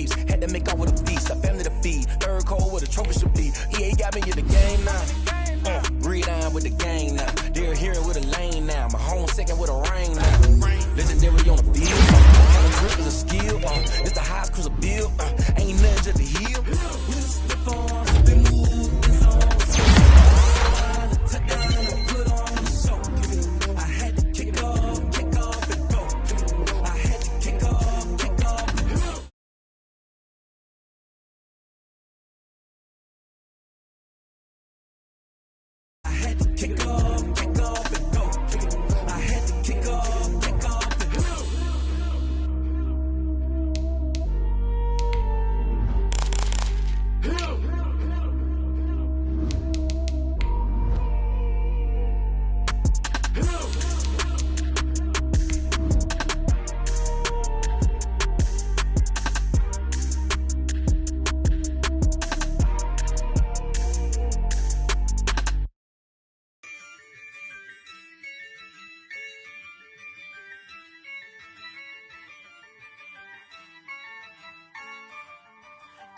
keeps. Had to make off with a feast, a family to feed. Third cold where the trophy should be. EA got me in the game now. Read on with the gang now. They're here with a lane now. My home second with a rain now. Legendary on the field. Counting grip is a skill. It's the highest cruiser bill. Ain't nothing just to heal.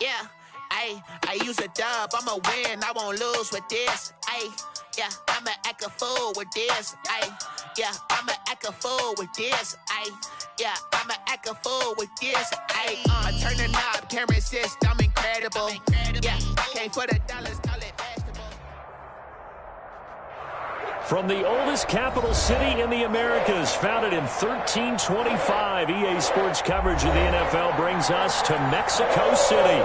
Yeah, I use a dub, I'ma win, I won't lose with this. Yeah, I'ma act a fool with this. Yeah, I'ma act a fool with this. Yeah, I'ma act a fool with this. I turn the knob, can't resist, I'm incredible. Yeah, came for the dollars, call it vegetable. From the oldest capital city in the Americas, founded in 1325, EA Sports coverage of the NFL brings us to Mexico City.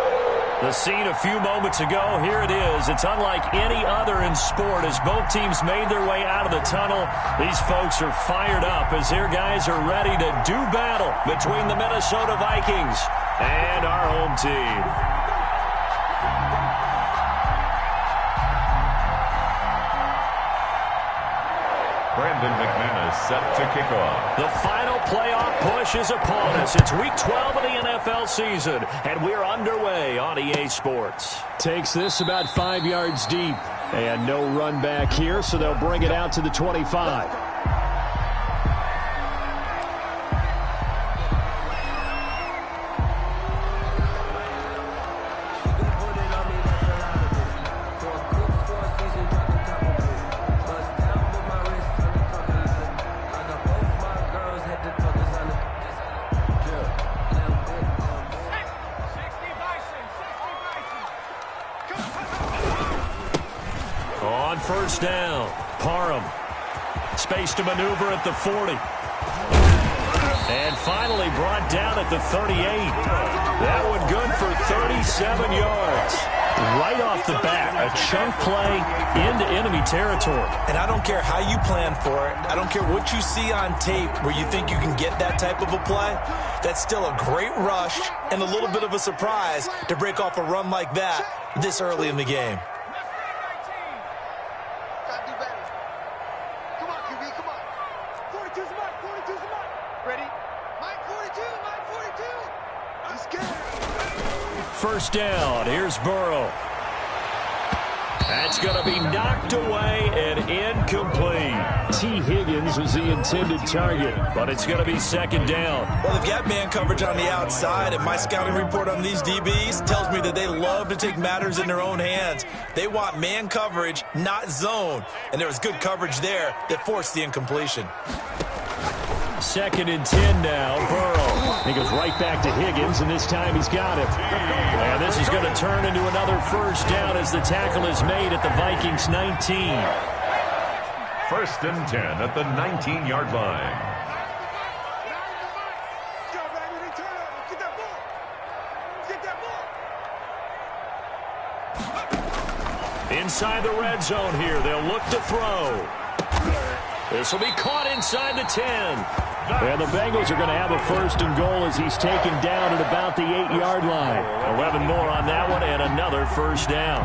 The scene a few moments ago, here it is. It's unlike any other in sport as both teams made their way out of the tunnel. These folks are fired up as their guys are ready to do battle between the Minnesota Vikings and our home team. Brandon McManus set to kick off. The final playoff push is upon us. It's Week 12 of the NFL season, and we're underway on EA Sports. Takes this about 5 yards deep. And no run back here, so they'll bring it out to the 25. First down. Parham. Space to maneuver at the 40. And finally brought down at the 38. That one good for 37 yards. Right off the bat, a chunk play into enemy territory. And I don't care how you plan for it. I don't care what you see on tape where you think you can get that type of a play. That's still a great rush and a little bit of a surprise to break off a run like that this early in the game. First down, here's Burrow. That's going to be knocked away and incomplete. T. Higgins was the intended target, but it's going to be second down. Well, they've got man coverage on the outside, and my scouting report on these DBs tells me that they love to take matters in their own hands. They want man coverage, not zone, and there was good coverage there that forced the incompletion. Second and 10 now, Burrow. He goes right back to Higgins, and this time he's got him. And this is going to turn into another first down as the tackle is made at the Vikings 19. First and 10 at the 19-yard line. Inside the red zone here, they'll look to throw. This will be caught inside the 10. And the Bengals are going to have a first and goal as he's taken down at about the 8-yard line. 11 more on that one and another first down.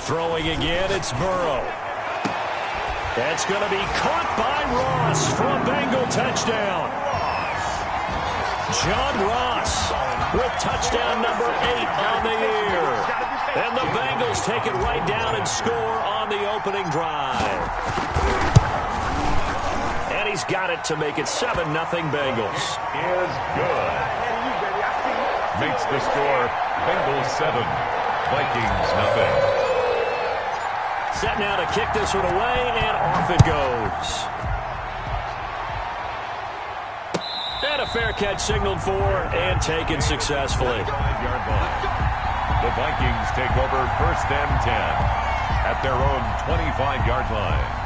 Throwing again, it's Burrow. That's going to be caught by Ross for a Bengal touchdown. John Ross with touchdown number 8 on the year. And the Bengals take it right down and score on the opening drive. And he's got it to make it 7-0 Bengals. Is good. Makes the score Bengals 7, Vikings nothing. Set now to kick this one away, and off it goes. And a fair catch signaled for and taken successfully. 5-yard line. The Vikings take over 1st and 10 at their own 25-yard line.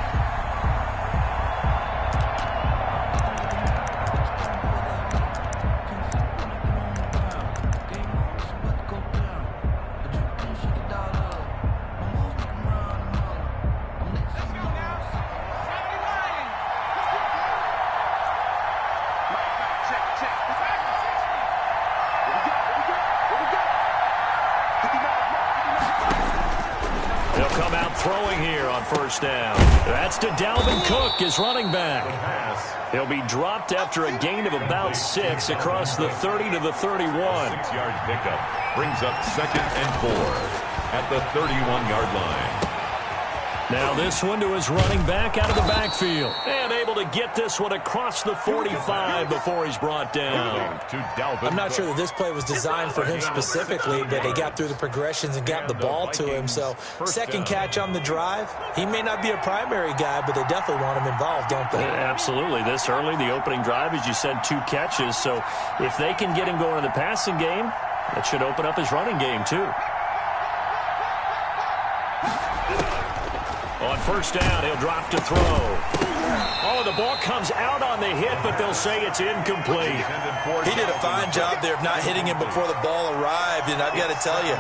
First down. That's to Dalvin Cook, his running back. He'll be dropped after a gain of about 6 across the 30 to the 31. 6-yard pickup brings up 2nd and 4 at the 31-yard line. Now this one to his running back out of the backfield. And able to get this one across the 45 before he's brought down. I'm not sure that this play was designed for him specifically, but they got through the progressions and got the ball to him. So second catch on the drive. He may not be a primary guy, but they definitely want him involved, don't they? Absolutely. This early, the opening drive, as you said, 2 catches. So if they can get him going in the passing game, that should open up his running game too. On first down, he'll drop to throw. Oh, the ball comes out on the hit, but they'll say it's incomplete. He did a fine job there of not hitting him before the ball arrived, and I've got to tell you,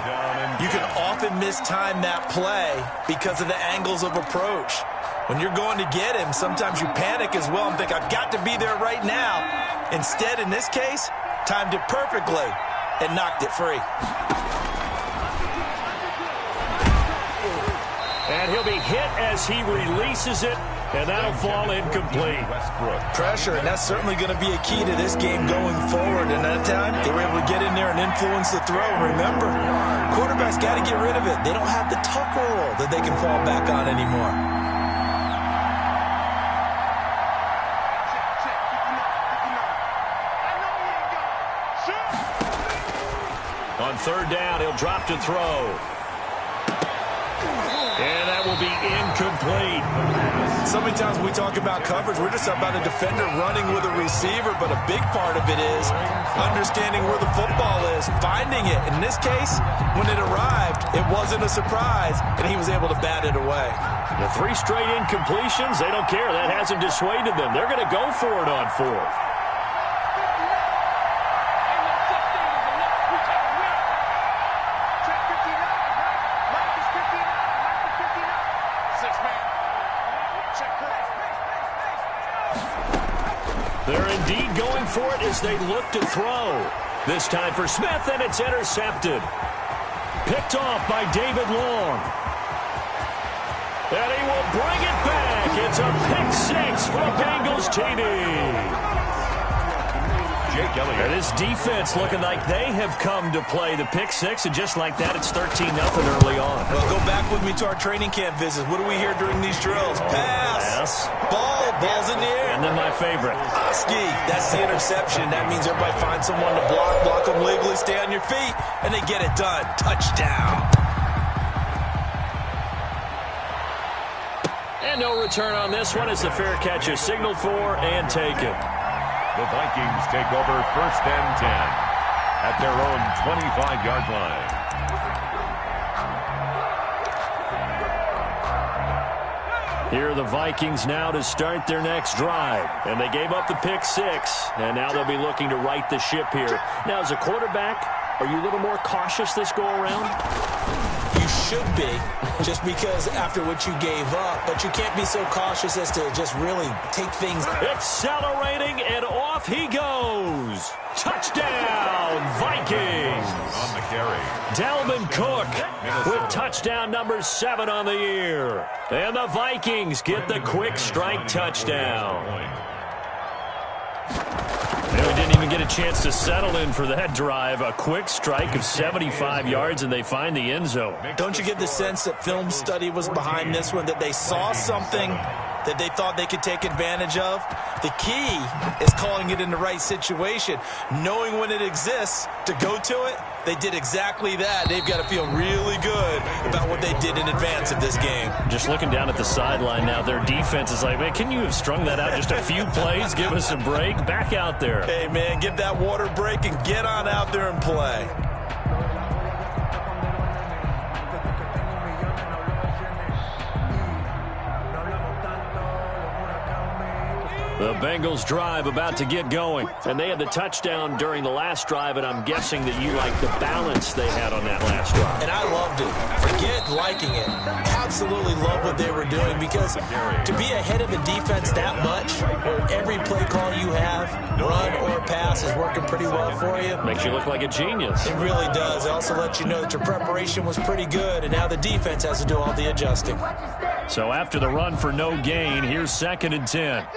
you can often mistime that play because of the angles of approach. When you're going to get him, sometimes you panic as well and think, I've got to be there right now. Instead, in this case, timed it perfectly and knocked it free. And he'll be hit as he releases it, and that'll fall incomplete. Pressure, and that's certainly going to be a key to this game going forward. And that time, they were able to get in there and influence the throw. Remember, quarterbacks got to get rid of it. They don't have the tucker roll that they can fall back on anymore. On third down, he'll drop to throw. And that will be incomplete. So many times when we talk about coverage, we're just about a defender running with a receiver, but a big part of it is understanding where the football is, finding it. In this case, when it arrived, it wasn't a surprise, and he was able to bat it away. The 3 straight incompletions, they don't care. That hasn't dissuaded them. They're going to go for it on 4th. They're indeed going for it as they look to throw. This time for Smith, and it's intercepted. Picked off by David Long. And he will bring it back. It's a pick 6 for a Bengals TD. And this defense looking like they have come to play the pick 6, and just like that, it's 13-0 early on. Well, go back with me to our training camp visits. What do we hear during these drills? Pass. Ball's in the air. And then my favorite. Oski, that's the interception. That means everybody finds someone to block them legally, stay on your feet, and they get it done. Touchdown. And no return on this one as the fair catch is signaled for and taken. The Vikings take over 1st and 10 at their own 25-yard line. Here are the Vikings now to start their next drive. And they gave up the pick 6, and now they'll be looking to right the ship here. Now, as a quarterback, are you a little more cautious this go-around? You should be, just because after what you gave up, but you can't be so cautious as to just really take things. Accelerating, and off he goes. Touchdown, Vikings. On the carry. Dalvin Cook with touchdown number 7 on the year. And the Vikings get the quick strike touchdown. And we didn't even get a chance to settle in for that drive. A quick strike of 75 yards, and they find the end zone. Don't you get the sense that film study was behind this one, that they saw something that they thought they could take advantage of? The key is calling it in the right situation, knowing when it exists to go to it. They did exactly that. They've got to feel really good about what they did in advance of this game. Just looking down at the sideline now, their defense is like, man, can you have strung that out just a few plays? Give us a break. Back out there. Hey, man, give that water break and get on out there and play. The Bengals drive about to get going. And they had the touchdown during the last drive, and I'm guessing that you like the balance they had on that last drive. And I loved it. Forget liking it. Absolutely love what they were doing, because to be ahead of the defense that much, where every play call you have, run or pass, is working pretty well for you. Makes you look like a genius. It really does. It also lets you know that your preparation was pretty good, and now the defense has to do all the adjusting. So after the run for no gain, here's 2nd and 10.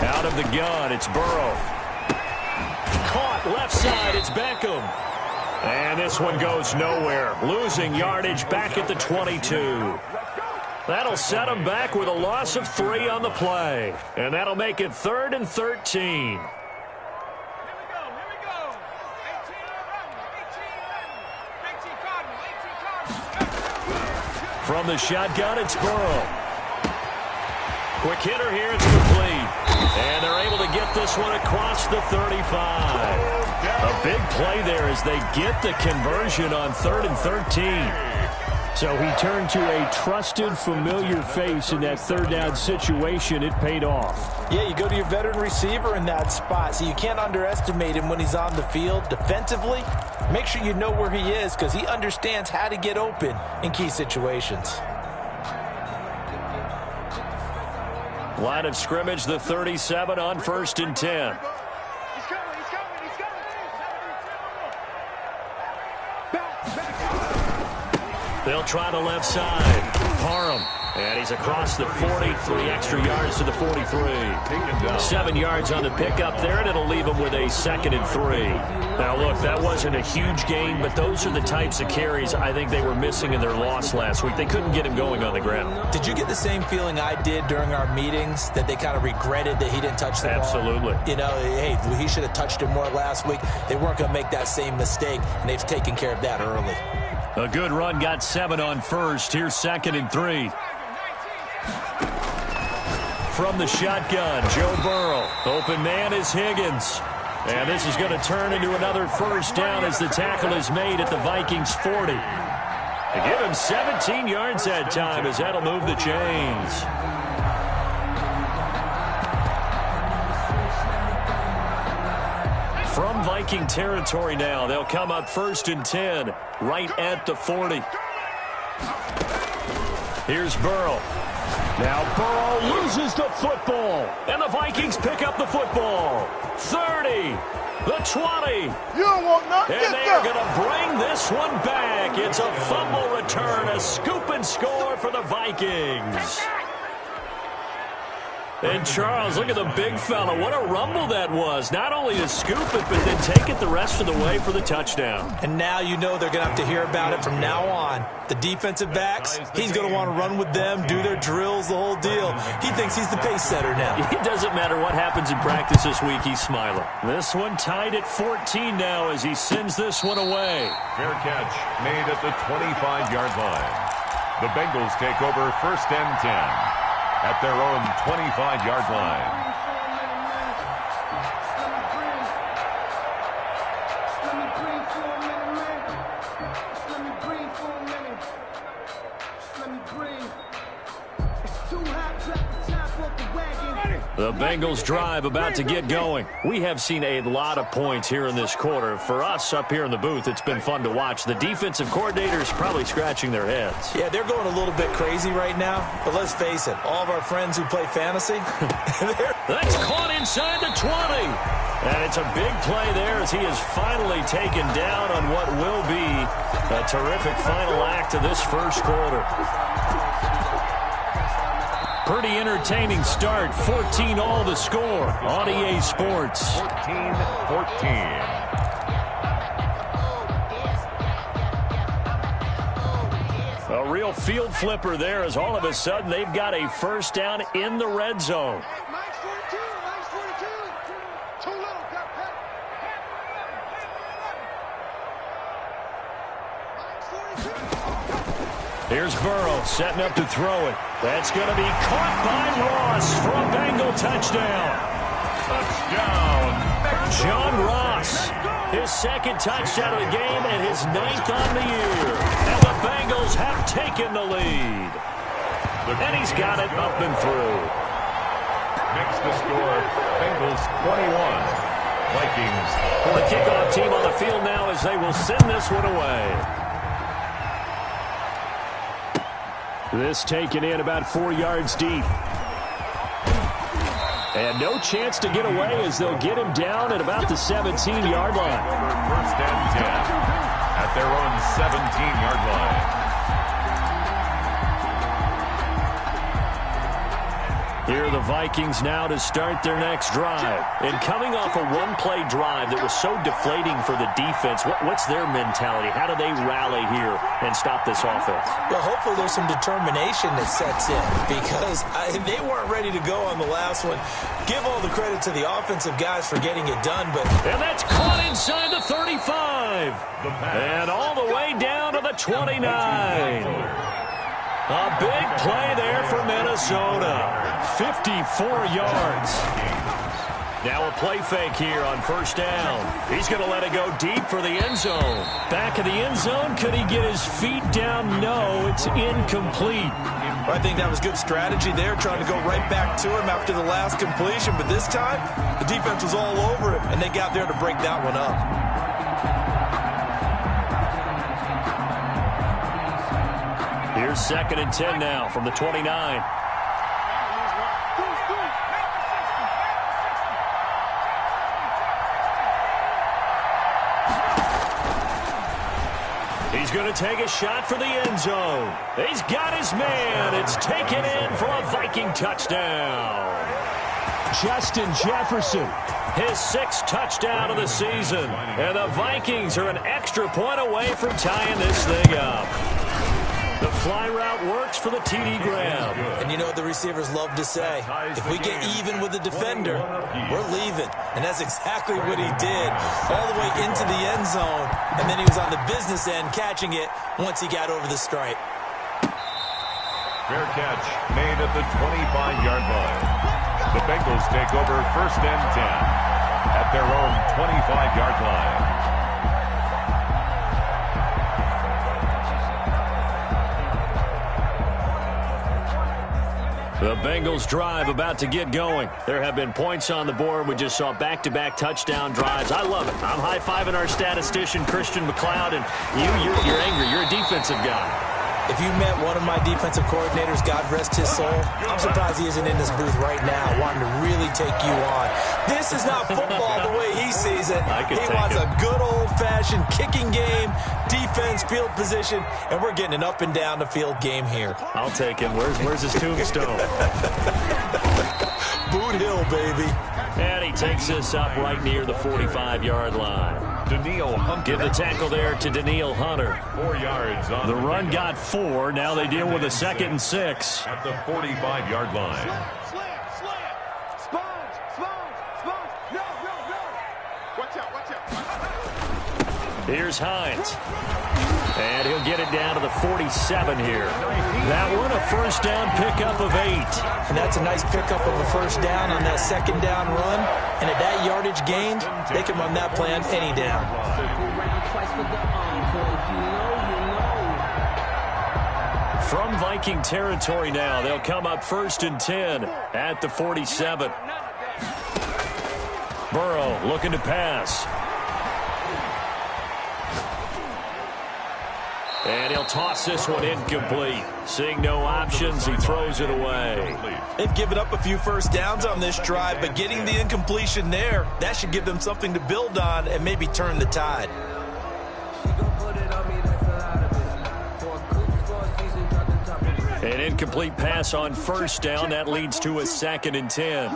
Out of the gun, it's Burrow. Caught left side, it's Beckham. And this one goes nowhere. Losing yardage back at the 22. That'll set them back with a loss of 3 on the play. And that'll make it 3rd and 13. From the shotgun, it's Burrow. Quick hitter here, it's complete. And they're able to get this one across the 35. A big play there as they get the conversion on 3rd and 13. So he turned to a trusted, familiar face in that 3rd down situation. It paid off. Yeah, you go to your veteran receiver in that spot, so you can't underestimate him when he's on the field defensively. Make sure you know where he is, because he understands how to get open in key situations. Line of scrimmage, the 37 on 1st and 10. They'll try the left side. Parham. And he's across the 40, 3 extra yards to the 43. 7 yards on the pickup there, and it'll leave him with a 2nd and 3. Now, look, that wasn't a huge gain, but those are the types of carries I think they were missing in their loss last week. They couldn't get him going on the ground. Did you get the same feeling I did during our meetings, that they kind of regretted that he didn't touch the ball? Absolutely. You know, hey, he should have touched it more last week. They weren't going to make that same mistake, and they've taken care of that early. A good run, got 7 on 1st. Here's 2nd and 3. From the shotgun, Joe Burrow. Open man is Higgins. And this is going to turn into another 1st down as the tackle is made at the Vikings 40. To give him 17 yards that time, as that'll move the chains. From Viking territory now, they'll come up 1st and 10, right at the 40. Here's Burrow. Now Burrow loses the football, and the Vikings pick up the football. 30, the 20. You don't want nothing. And they are going to bring this one back. It's a fumble return, a scoop and score for the Vikings. And Charles, look at the big fella. What a rumble that was. Not only to scoop it, but then take it the rest of the way for the touchdown. And now you know they're going to have to hear about it from now on. The defensive backs, he's going to want to run with them, do their drills, the whole deal. He thinks he's the pace setter now. It doesn't matter what happens in practice this week, he's smiling. This one tied at 14 now as he sends this one away. Fair catch made at the 25-yard line. The Bengals take over 1st and 10. At their own 25-yard line. The Bengals drive about to get going. We have seen a lot of points here in this quarter. For us up here in the booth, it's been fun to watch. The defensive coordinators probably scratching their heads. Yeah, they're going a little bit crazy right now. But let's face it, all of our friends who play fantasy, that's caught inside the 20. And it's a big play there as he is finally taken down on what will be a terrific final act of this first quarter. Pretty entertaining start. 14 all the score on EA Sports. 14-14. A real field flipper there as all of a sudden they've got a first down in the red zone. Here's Burrow setting up to throw it. That's going to be caught by Ross for a Bengal touchdown. Touchdown. John Ross, his second touchdown of the game and his 9th on the year. And the Bengals have taken the lead. And he's got it up and through. Makes the score Bengals 21, Vikings 14. The kickoff team on the field now as they will send this one away. This taken in about 4 yards deep. And no chance to get away as they'll get him down at about the 17-yard line. First and 10 at their own 17-yard line. Here are the Vikings now to start their next drive. And coming off a one-play drive that was so deflating for the defense, what's their mentality? How do they rally here and stop this offense? Well, hopefully there's some determination that sets in because they weren't ready to go on the last one. Give all the credit to the offensive guys for getting it done, but... And that's caught inside the 35. And all the way down to the 29. A big play there for Minnesota. 54 yards. Now a play fake here on first down. He's going to let it go deep for the end zone. Back of the end zone. Could he get his feet down? No, it's incomplete. I think that was good strategy there, trying to go right back to him after the last completion. But this time, the defense was all over him, and they got there to break that one up. Here's 2nd and 10 now from the 29. He's going to take a shot for the end zone. He's got his man. It's taken in for a Viking touchdown. Justin Jefferson, his 6th touchdown of the season. And the Vikings are an extra point away from tying this thing up. The fly route works for the TD grab. And you know what the receivers love to say? If we get even with the defender, we're leaving. And that's exactly what he did all the way into the end zone. And then he was on the business end catching it once he got over the stripe. Fair catch made at the 25-yard line. The Bengals take over first and 10 at their own 25-yard line. The Bengals drive about to get going. There have been points on the board. We just saw back-to-back touchdown drives. I love it. I'm high-fiving our statistician, Christian McLeod, and you're angry. You're a defensive guy. If you met one of my defensive coordinators, God rest his soul, I'm surprised he isn't in this booth right now wanting to really take you on. This is not football the way he sees it. He wants a good old-fashioned kicking game, defense, field position, and we're getting an up and down the field game here. I'll take him. Where's his tombstone? Boot Hill, baby. And he takes this up right near the 45-yard line. Daniil Hunter. Give the tackle there to Daniil Hunter. 4 yards on the run got 4. Now they deal with a 2nd and 6. At the 45-yard line. Here's Hines. And he'll get it down to the 47 here. That one, a first down pickup of 8. And that's a nice pickup of a first down on that 2nd down run. And at that yardage gained, they can run that play on any down. From Viking territory now, they'll come up 1st and 10 at the 47. Burrow looking to pass. And he'll toss this one incomplete. Seeing no options, he throws it away. They've given up a few first downs on this drive, but getting the incompletion there, that should give them something to build on and maybe turn the tide. An incomplete pass on first down. That leads to a 2nd and 10.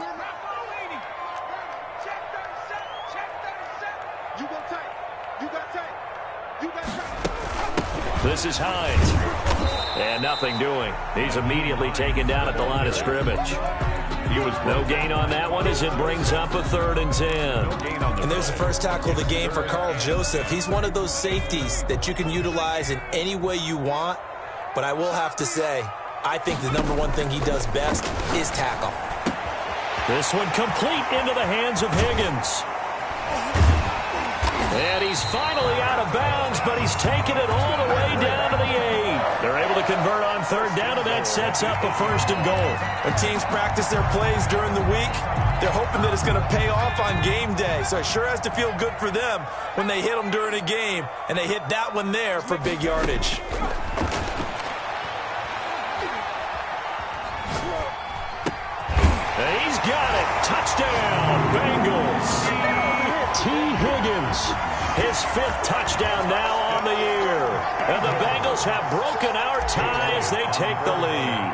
This is Hines. And nothing doing. He's immediately taken down at the line of scrimmage. He was no gain on that one as it brings up a 3rd and 10. And there's the first tackle of the game for Carl Joseph. He's one of those safeties that you can utilize in any way you want. But I will have to say, I think the number one thing he does best is tackle. This one complete into the hands of Higgins. And he's finally out of bounds, but he's taken it all the way down to the 8. They're able to convert on 3rd down, and that sets up a 1st and goal. When teams practice their plays during the week, they're hoping that it's going to pay off on game day. So it sure has to feel good for them when they hit them during a game, and they hit that one there for big yardage. He's got it. Touchdown, Bengals. T. Higgins, his 5th touchdown now on the year. And the Bengals have broken our tie as they take the lead.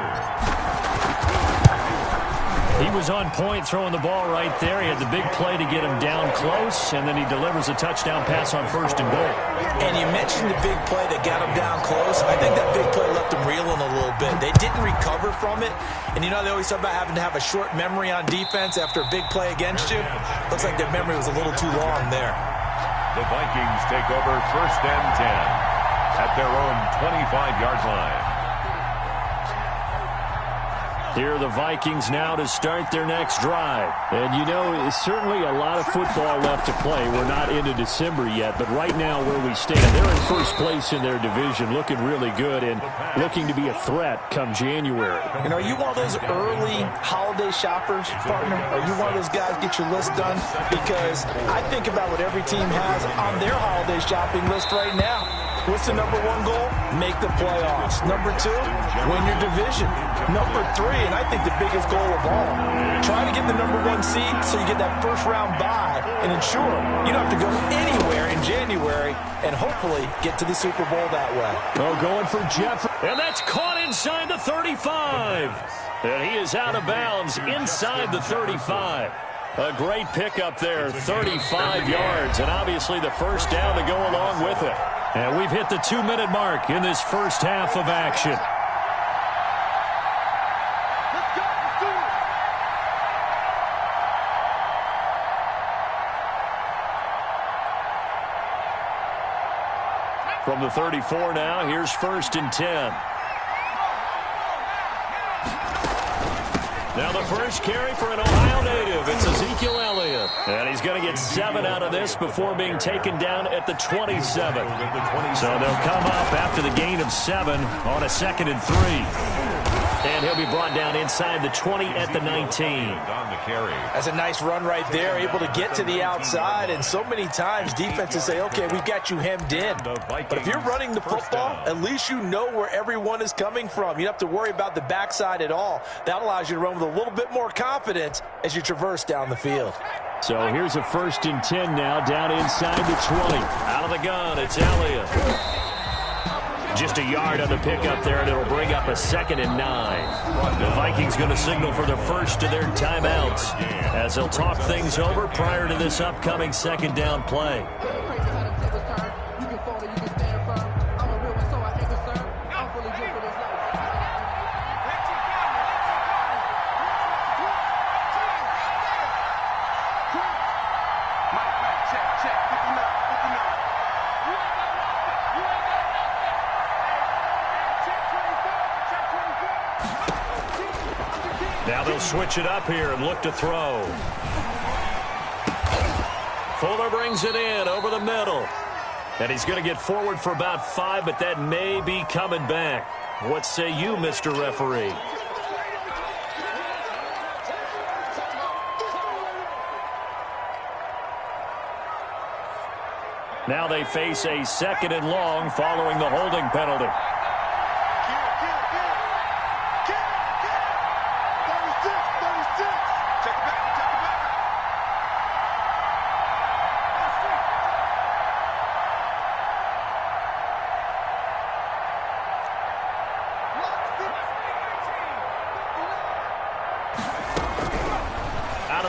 He was on point throwing the ball right there. He had the big play to get him down close, and then he delivers a touchdown pass on 1st and goal. And you mentioned the big play that got him down close. I think that big play left him reeling a little bit. They didn't recover from it. And you know, they always talk about having to have a short memory on defense after a big play against you. Looks like their memory was a little too long there. The Vikings take over 1st and 10 at their own 25-yard line. Here are the Vikings now to start their next drive. And, you know, it's certainly a lot of football left to play. We're not into December yet, but right now where we stand, they're in first place in their division, looking really good and looking to be a threat come January. And are you one of those early holiday shoppers, partner? Are you one of those guys get your list done? Because I think about what every team has on their holiday shopping list right now. What's the number 1 goal? Make the playoffs. Number 2, win your division. Number 3, and I think the biggest goal of all, try to get the number 1 seed so you get that first-round bye and ensure you don't have to go anywhere in January and hopefully get to the Super Bowl that way. Oh, going for Jeff. And that's caught inside the 35. And he is out of bounds inside the 35. A great pickup there, 35 yards, and obviously the first down to go along with it. And we've hit the 2-minute mark in this first half of action. From the 34 now, here's 1st and 10. Now the first carry for an Ohio native. It's Ezekiel Elliott. And he's going to get 7 out of this before being taken down at the 27. So they'll come up after the gain of 7 on a 2nd and 3. And he'll be brought down inside the 20 at the 19. That's a nice run right there, able to get to the outside. And so many times defenses say, okay, we've got you hemmed in. But if you're running the football, at least you know where everyone is coming from. You don't have to worry about the backside at all. That allows you to run with a little bit more confidence as you traverse down the field. So here's a 1st and 10 now down inside the 20. Out of the gun, it's Elliott. Just a yard on the pickup there, and it'll bring up a 2nd and 9. The Vikings going to signal for the first of their timeouts as they'll talk things over prior to this upcoming 2nd down play. Now they'll switch it up here and look to throw. Fuller brings it in over the middle. And he's going to get forward for about 5, but that may be coming back. What say you, Mr. Referee? Now they face a 2nd and long following the holding penalty.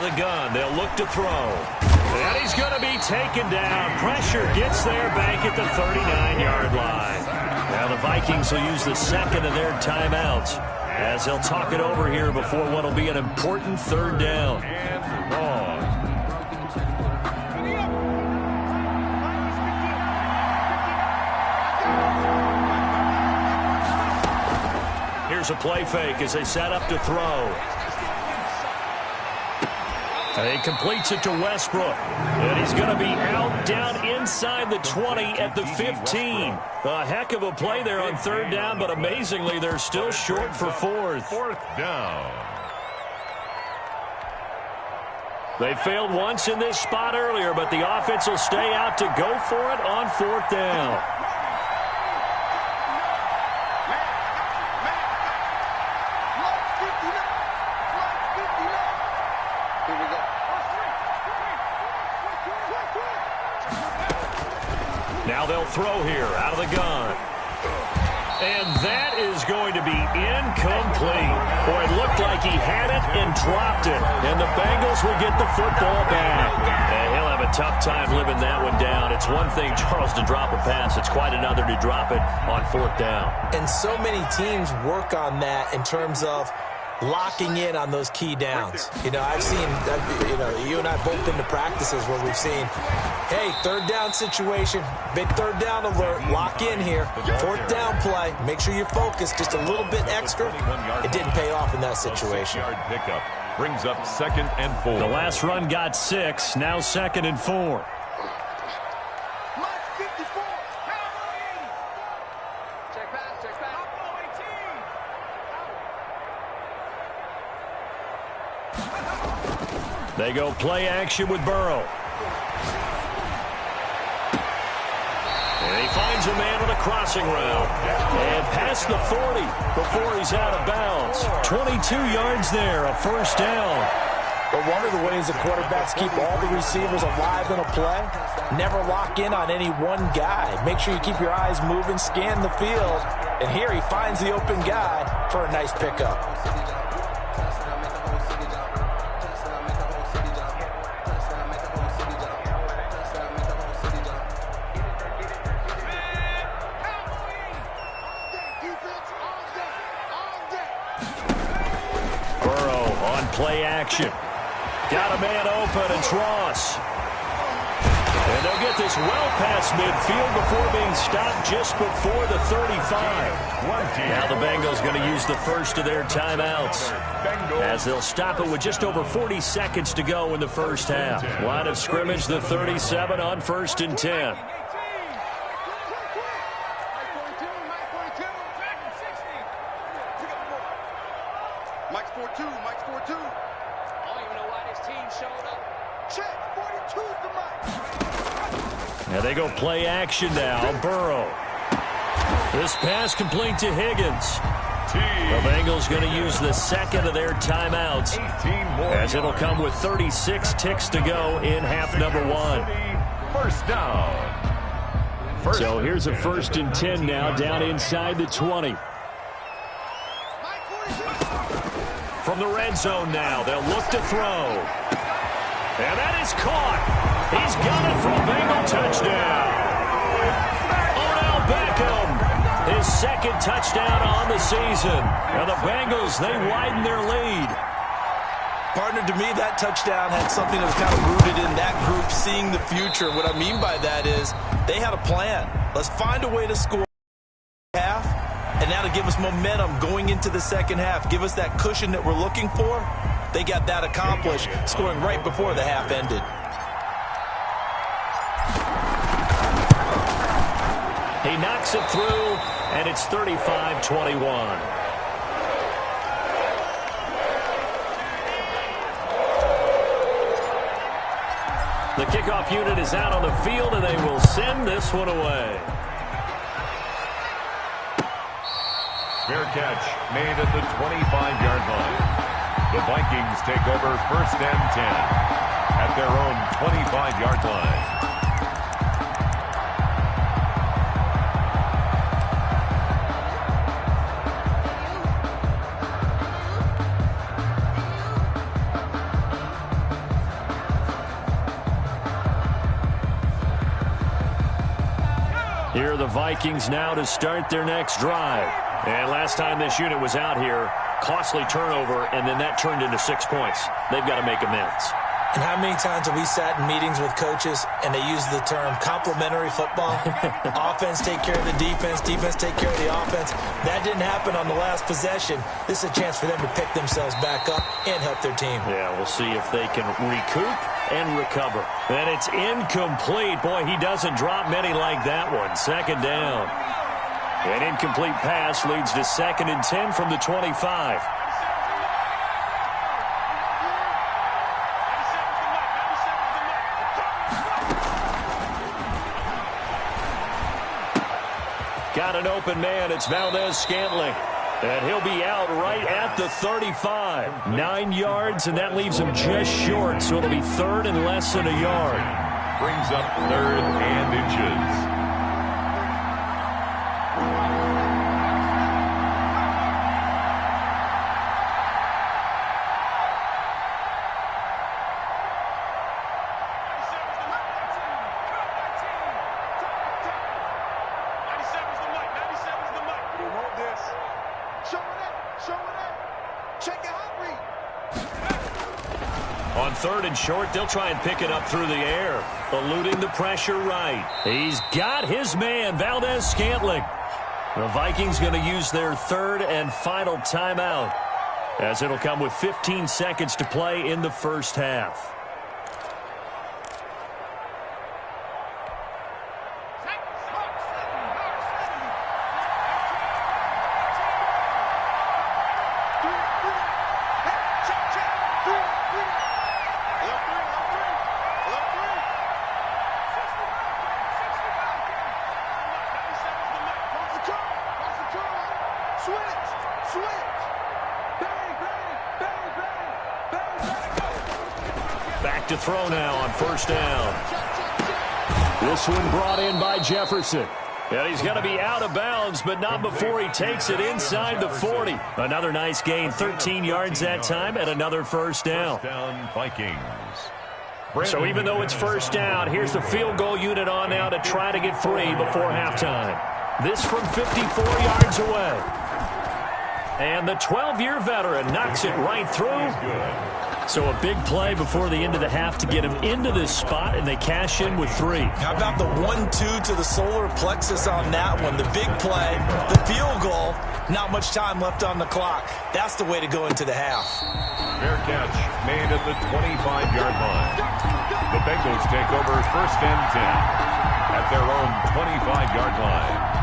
of the gun. They'll look to throw. And he's going to be taken down. Pressure gets there back at the 39-yard line. Now the Vikings will use the second of their timeouts as they'll talk it over here before what will be an important third down. And long. Here's a play fake as they set up to throw. And he completes it to Westbrook. And he's going to be out down inside the 20 at the 15. A heck of a play there on third down, but amazingly, they're still short for fourth. Fourth down. They failed once in this spot earlier, but the offense will stay out to go for it on fourth down. Now they'll throw here out of the gun. And that is going to be incomplete. Boy, it looked like he had it and dropped it. And the Bengals will get the football back. And he'll have a tough time living that one down. It's one thing, Charles, to drop a pass. It's quite another to drop it on fourth down. And so many teams work on that in terms of locking in on those key downs. You know, I've seen, you and I both been to practices where we've seen, hey, third down situation, big third down alert, lock in here, fourth down play, make sure you're focused just a little bit extra. It didn't pay off in that situation. Yard pickup brings up 2nd and 4. The last run got 6, now 2nd and 4. They go play action with Burrow. And he finds a man on a crossing route. And past the 40 before he's out of bounds. 22 yards there, a first down. Well, one of the ways the quarterbacks keep all the receivers alive in a play, never lock in on any one guy. Make sure you keep your eyes moving, scan the field. And here he finds the open guy for a nice pickup. Play action. Got a man open, it's Ross. And they'll get this well past midfield before being stopped just before the 35. Now the Bengals going to use the first of their timeouts as they'll stop it with just over 40 seconds to go in the first half. Line of scrimmage, the 37 on 1st and 10. And they go play action now. Burrow. This pass complete to Higgins. The Bengals going to use the second of their timeouts as it'll come with 36 ticks to go in half number 1. First down. So here's a 1st and 10 now down inside the 20. From the red zone now, they'll look to throw. And that is caught. He's got it for a Bengal touchdown. Odell Beckham, his 2nd touchdown on the season. And the Bengals, they widen their lead. Partner, to me, that touchdown had something that was kind of rooted in that group seeing the future. What I mean by that is they had a plan. Let's find a way to score half, and now to give us momentum going into the second half, give us that cushion that we're looking for. They got that accomplished, scoring right before the half ended. He knocks it through, and it's 35-21. The kickoff unit is out on the field, and they will send this one away. Fair catch made at the 25-yard line. The Vikings take over 1st and 10 at their own 25-yard line. Here are the Vikings now to start their next drive. And last time this unit was out here, costly turnover, and then that turned into 6 points. They've got to make amends. And how many times have we sat in meetings with coaches and they use the term complementary football? Offense take care of the defense, defense take care of the offense. That didn't happen on the last possession. This is a chance for them to pick themselves back up and help their team. Yeah, we'll see if they can recoup and recover. And it's incomplete. Boy, he doesn't drop many like that one. Second down. An incomplete pass leads to 2nd and 10 from the 25. Got an open man. It's Valdez-Scantling. And he'll be out right at the 35. 9 yards, and that leaves him just short, so it'll be 3rd and less than a yard. Brings up 3rd and inches. On 3rd and short, they'll try and pick it up through the air, eluding the pressure right. He's got his man, Valdez-Scantling. The Vikings going to use their 3rd and final timeout, as it'll come with 15 seconds to play in the first half. Back to throw now on 1st down. This one brought in by Jefferson. And he's going to be out of bounds, but not before he takes it inside the 40. Another nice gain, 13 yards that time, and another 1st down. Vikings. So even though it's 1st down, here's the field goal unit on now to try to get 3 before halftime. This from 54 yards away. And the 12-year veteran knocks it right through. So a big play before the end of the half to get him into this spot, and they cash in with 3. How about the 1-2 to the solar plexus on that one? The big play, the field goal, not much time left on the clock. That's the way to go into the half. Fair catch made at the 25-yard line. The Bengals take over 1st and 10 at their own 25-yard line.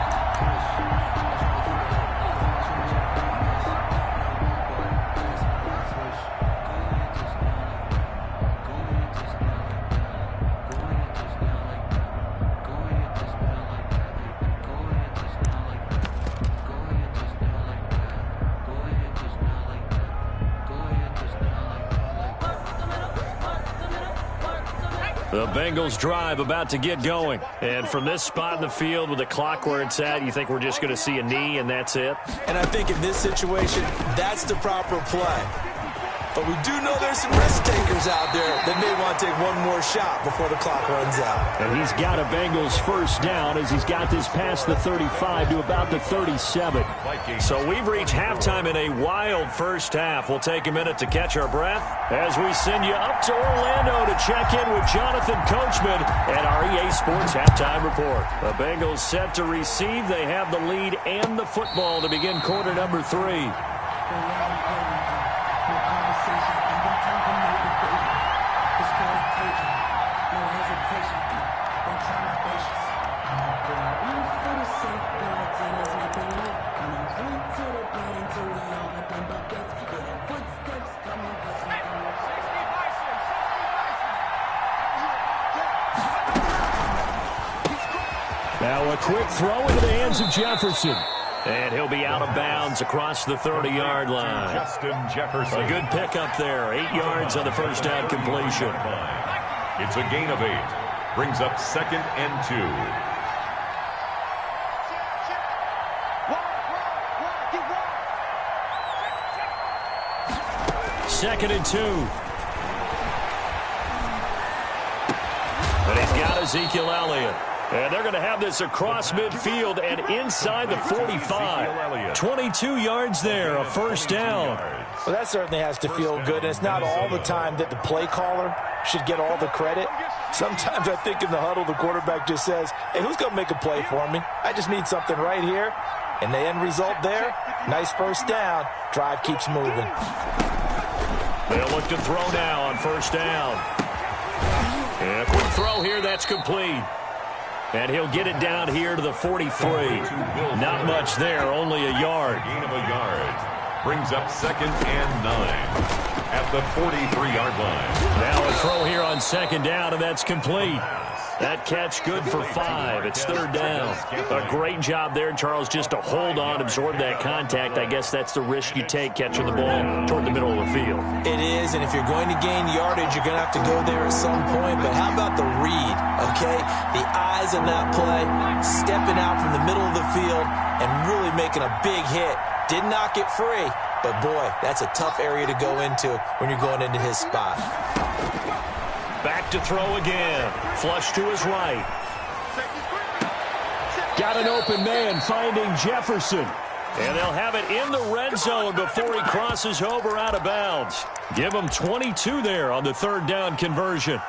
The Bengals drive about to get going. And from this spot in the field with the clock where it's at, you think we're just going to see a knee and that's it? And I think in this situation, that's the proper play. But we do know there's some risk takers out there that may want to take one more shot before the clock runs out. And he's got a Bengals 1st down as he's got this past the 35 to about the 37. So we've reached halftime in a wild 1st half. We'll take a minute to catch our breath as we send you up to Orlando to check in with Jonathan Coachman and our EA Sports Halftime Report. The Bengals set to receive. They have the lead and the football to begin quarter number 3. Now a quick throw into the hands of Jefferson. And he'll be out of bounds across the 30-yard line. Justin Jefferson. A good pickup there. 8 yards on the 1st down completion. It's a gain of 8. Brings up 2nd and 2. 2nd and 2. And he's got Ezekiel Elliott. And they're going to have this across midfield and inside the 45. 22 yards there, a first down. Well, that certainly has to feel good, and it's not all the time that the play caller should get all the credit. Sometimes I think in the huddle, the quarterback just says, hey, who's going to make a play for me? I just need something right here. And the end result there, nice first down. Drive keeps moving. They'll look to throw now on first down. And a quick throw here, that's complete. And he'll get it down here to the 43. Not much there, only a yard. Gain of a yard. Brings up 2nd and 9 at the 43-yard line. Now a throw here on 2nd down, and that's complete. That catch good for 5. It's 3rd down. A great job there, Charles, just to hold on, absorb that contact. I guess that's the risk you take catching the ball toward the middle of the field. It is, and if you're going to gain yardage, you're going to have to go there at some point. But how about the read, okay? The eyes in that play, stepping out from the middle of the field and really making a big hit. Didn't knock it free, but boy, that's a tough area to go into when you're going into his spot. Back to throw again. Flush to his right. Got an open man finding Jefferson. And they'll have it in the red zone before he crosses over out of bounds. Give him 22 there on the 3rd down conversion.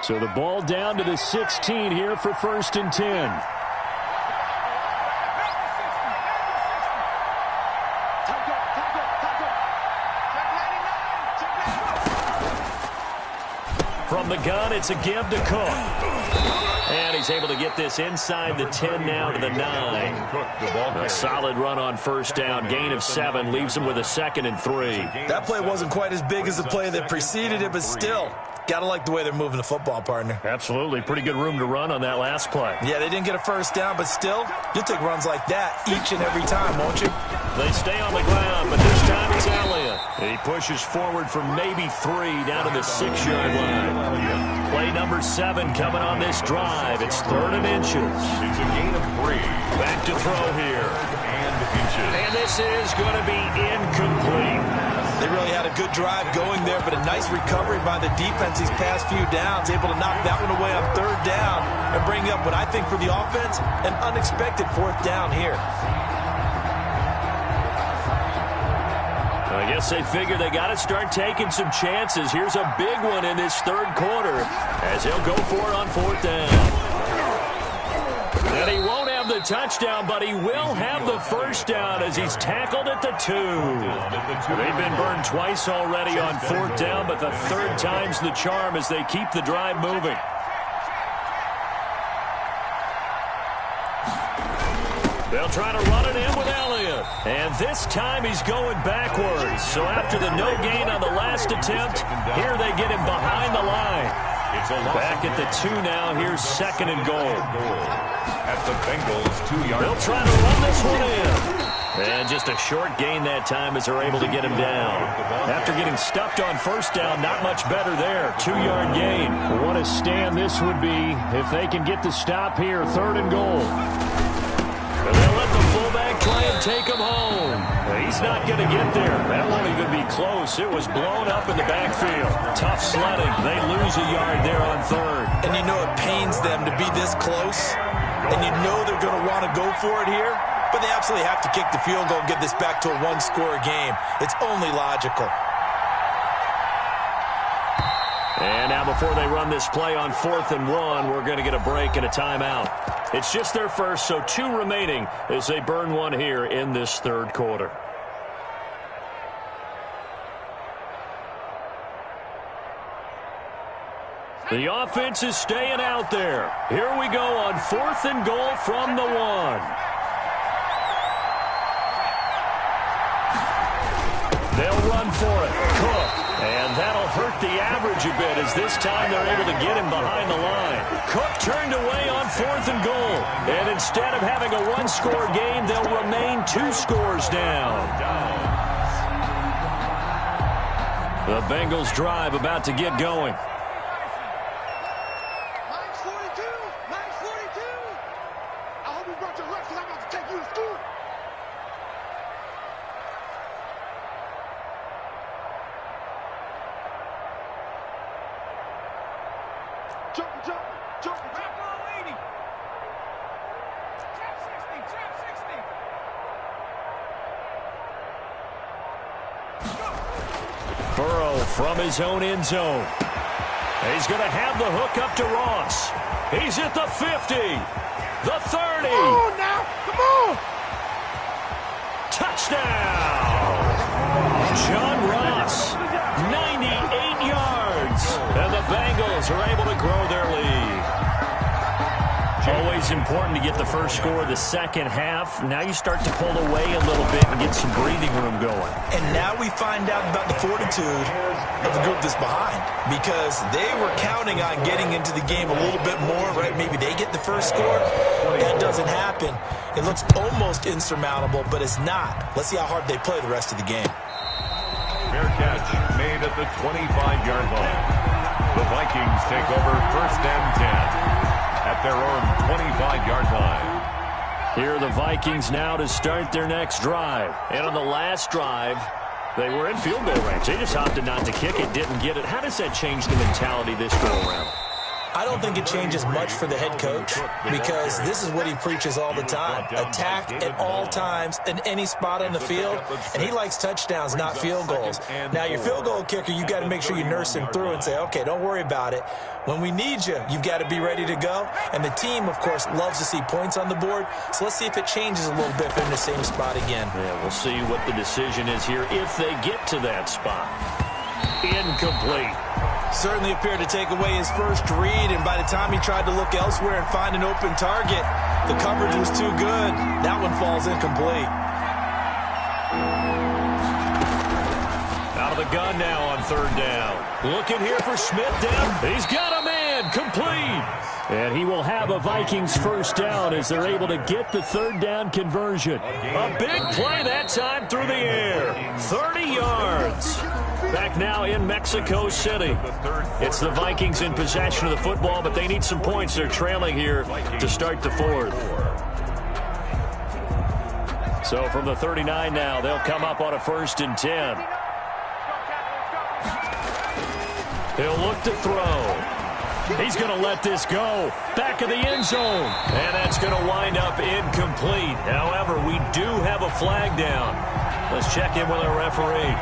So the ball down to the 16 here for 1st and 10. From the gun, it's a give to Cook. And he's able to get this inside the 10 now to the 9. A solid run on 1st down. Gain of 7 leaves him with a 2nd and 3. That play wasn't quite as big as the play that preceded it, but still, got to like the way they're moving the football, partner. Absolutely. Pretty good room to run on that last play. Yeah, they didn't get a 1st down, but still, you'll take runs like that each and every time, won't you? They stay on the ground, but this time it's Elliott. And he pushes forward from maybe 3 down to the 6-yard line. Play number 7 coming on this drive. It's 3rd and inches. It's a gain of 3. Back to throw here. And inches. And this is going to be incomplete. They really had a good drive going there, but a nice recovery by the defense these past few downs, able to knock that one away on 3rd down and bring up what I think for the offense, an unexpected 4th down here. I guess they figure they got to start taking some chances. Here's a big one in this 3rd quarter as he'll go for it on 4th down. And he won't have the touchdown, but he will have the 1st down as he's tackled at the 2. They've been burned twice already on 4th down, but the 3rd time's the charm as they keep the drive moving. They'll try to run it in with Elliott. And this time he's going backwards. So after the no gain on the last attempt, here they get him behind the line. Back at the 2 now. Here's 2nd and goal. At the Bengals 2-yard. They'll try to run this one in. And just a short gain that time as they're able to get him down. After getting stuffed on 1st down, not much better there. 2-yard gain. What a stand this would be if they can get the stop here. 3rd and goal. And they'll let the fullback try and take him home. He's not going to get there. That won't even be close. It was blown up in the backfield. Tough sledding. They lose a yard there on 3rd. And you know it pains them to be this close. And you know they're going to want to go for it here. But they absolutely have to kick the field goal and get this back to a 1-score game. It's only logical. And now before they run this play on 4th and 1, we're going to get a break and a timeout. It's just their first, so 2 remaining as they burn one here in this 3rd quarter. The offense is staying out there. Here we go on 4th and goal from the 1. They'll run for it. Cook. And that'll hurt the average a bit as this time they're able to get him behind the line. Cook turned away on 4th and goal. And instead of having a 1-score game, they'll remain 2 scores down. The Bengals drive about to get going. Burrow from his own end zone. He's going to have the hook up to Ross. He's at the 50, the 30. Oh, now, come on. Touchdown. John Ross, 98 yards. And the Bengals are able to grow their lead. Always important to get the first score of the second half. Now you start to pull away a little bit and get some breathing room going. And now we find out about the fortitude of the group that's behind, because they were counting on getting into the game a little bit more, right? Maybe they get the first score. That doesn't happen. It looks almost insurmountable, but it's not. Let's see how hard they play the rest of the game. Fair catch made at the 25-yard line. The Vikings take over first and 10. At their own 25-yard line. Here are the Vikings now to start their next drive. And on the last drive, they were in field goal range. They just opted not to kick it, didn't get it. How does that change the mentality this go around? I don't think it changes much for the head coach, because this is what he preaches all the time. Attack at all times in any spot on the field, and he likes touchdowns, not field goals. Now, your field goal kicker, you got to make sure you nurse him through and say, okay, don't worry about it. When we need you, you've got to be ready to go. And the team, of course, loves to see points on the board. So let's see if it changes a little bit if they're in the same spot again. Yeah, we'll see what the decision is here if they get to that spot. Incomplete. Certainly appeared to take away his first read, and by the time he tried to look elsewhere and find an open target, the coverage was too good. That one falls incomplete. Out of the gun now on third down. Looking here for Smith down. He's got a man. Complete. And he will have a Vikings first down as they're able to get the third down conversion. A big play that time through the air. 30 yards. Back now in Mexico City. It's the Vikings in possession of the football, but they need some points. They're trailing here to start the fourth. So from the 39 now, they'll come up on a 1st and 10. He'll look to throw. He's going to let this go. Back of the end zone. And that's going to wind up incomplete. However, we do have a flag down. Let's check in with our referee.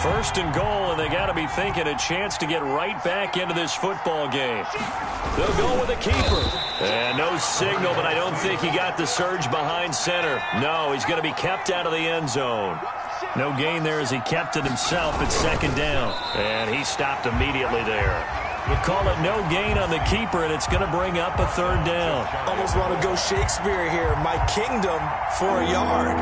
1st and goal, and they got to be thinking a chance to get right back into this football game. They'll go with a keeper. And no signal, but I don't think he got the surge behind center. No, he's going to be kept out of the end zone. No gain there as he kept it himself at 2nd down. And he stopped immediately there. We'll call it no gain on the keeper, and it's going to bring up a 3rd down. Almost want to go Shakespeare here. My kingdom for a yard.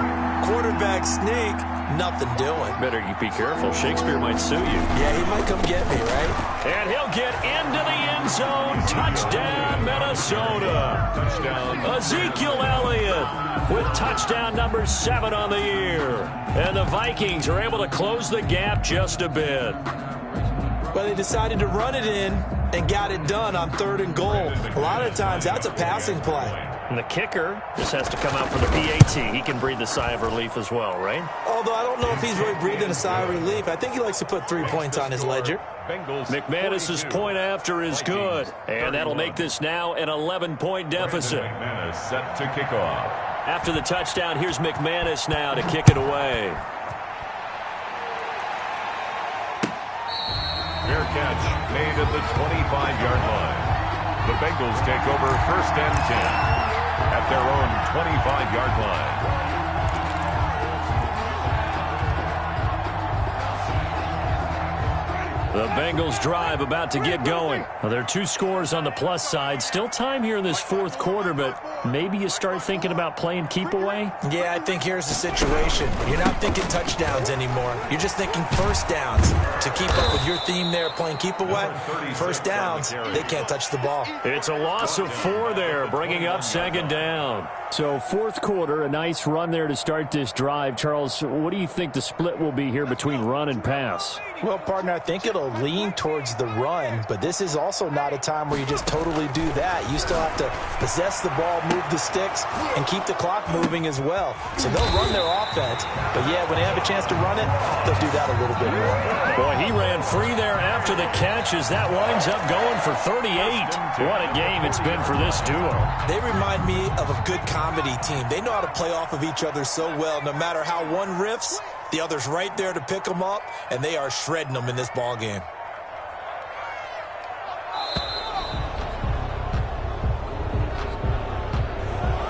Quarterback sneak, nothing doing. Better be careful. Shakespeare might sue you. Yeah, he might come get me, right? And he'll get into the end zone. Touchdown, Minnesota. Touchdown. Ezekiel Elliott with touchdown number 7 on the year. And the Vikings are able to close the gap just a bit. Well, they decided to run it in and got it done on 3rd and goal. A lot of times, that's a passing play. And the kicker just has to come out for the PAT. He can breathe a sigh of relief as well, right? Although I don't know if he's really breathing a sigh of relief. I think he likes to put 3 points on his ledger. McManus's point after is good. And that'll make this now an 11-point deficit. McManus set to kick off. After the touchdown, here's McManus now to kick it away. Fair catch made at the 25-yard line. The Bengals take over 1st and 10 at their own 25-yard line. The Bengals drive about to get going. Well, there are 2 scores on the plus side. Still time here in this 4th quarter, but maybe you start thinking about playing keep away? Yeah, I think here's the situation. You're not thinking touchdowns anymore. You're just thinking first downs. To keep up with your theme there, playing keep away, first downs, they can't touch the ball. It's a loss of 4 there, bringing up 2nd down. So 4th quarter, a nice run there to start this drive. Charles, what do you think the split will be here between run and pass? Well, partner, I think it'll lean towards the run, but this is also not a time where you just totally do that. You still have to possess the ball move the sticks and keep the clock moving as well. So they'll run their offense. But, yeah, when they have a chance to run it, they'll do that a little bit more. Boy, he ran free there after the catch as that winds up going for 38. What a game it's been for this duo. They remind me of a good comedy team. They know how to play off of each other so well. No matter how one riffs, the other's right there to pick them up, and they are shredding them in this ball game.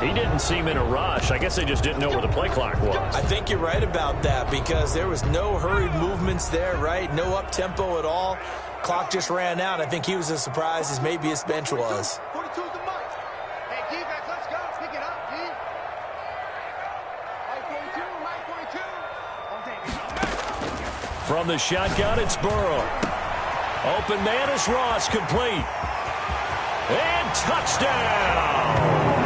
He didn't seem in a rush. I guess they just didn't know where the play clock was. I think you're right about that because there was no hurried movements there, right? No up-tempo at all. Clock just ran out. I think he was as surprised as maybe his bench was. 42 is the mark. Hey, defense, let's go. Pick it up, D. Right 42. From the shotgun, it's Burrow. Open man is Ross, complete. And touchdown!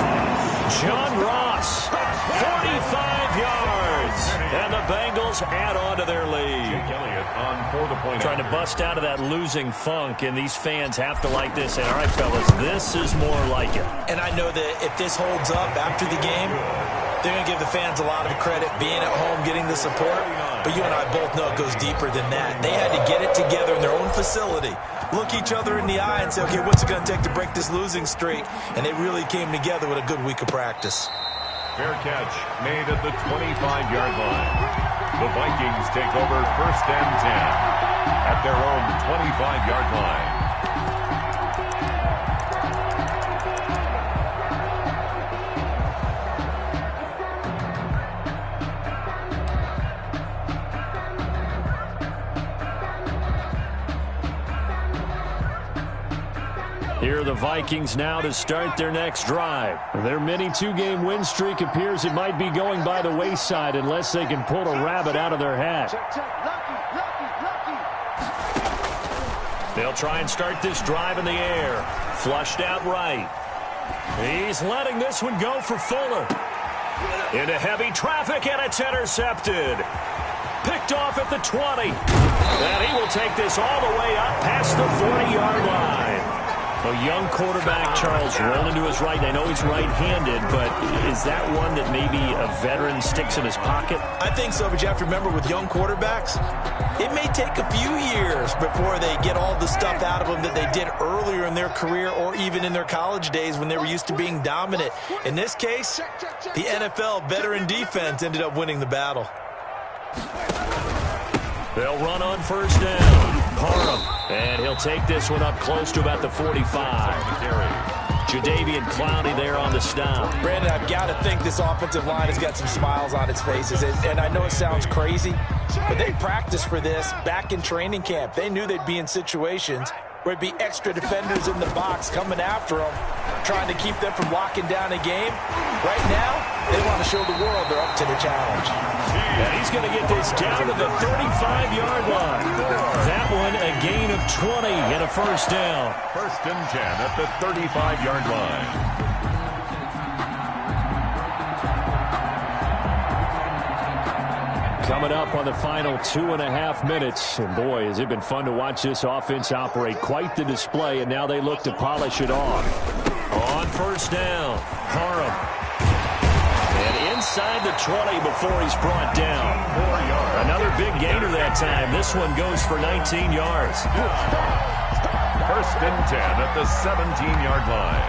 John Ross, 45 yards. And the Bengals add on to their lead. Trying to bust out of that losing funk, and these fans have to like this. And all right, fellas, this is more like it. And I know that if this holds up after the game, they're going to give the fans a lot of credit being at home, getting the support. But you and I both know it goes deeper than that. They had to get it together in their own facility, look each other in the eye and say, okay, what's it going to take to break this losing streak? And they really came together with a good week of practice. Fair catch made at the 25-yard line. The Vikings take over 1st and 10 at their own 25-yard line. Here are the Vikings now to start their next drive. Their mini two-game win streak appears it might be going by the wayside unless they can pull a rabbit out of their hat. They'll try and start this drive in the air. Flushed out right. He's letting this one go for Fuller. Into heavy traffic, and it's intercepted. Picked off at the 20. And he will take this all the way up past the 40-yard line. A young quarterback, Charles, rolling to his right. I know he's right-handed, but is that one that maybe a veteran sticks in his pocket? I think so, but you have to remember with young quarterbacks, it may take a few years before they get all the stuff out of them that they did earlier in their career or even in their college days when they were used to being dominant. In this case, the NFL veteran defense ended up winning the battle. They'll run on 1st down. Parham. And he'll take this one up close to about the 45. Jadeveon Clowney there on the stop. Brandon, I've got to think this offensive line has got some smiles on its faces. And I know it sounds crazy, but they practiced for this back in training camp. They knew they'd be in situations where it'd be extra defenders in the box coming after them, trying to keep them from locking down a game. Right now, they want to show the world they're up to the challenge. And he's going to get this down to the 35-yard line. That one a gain of 20 and a 1st down. 1st and 10 at the 35-yard line. Coming up on the final 2.5 minutes. And boy, has it been fun to watch this offense operate. Quite the display, and now they look to polish it off. On 1st down, Parham. And inside the 20 before he's brought down. Another big gainer that time. This one goes for 19 yards. 1st and 10 at the 17-yard line.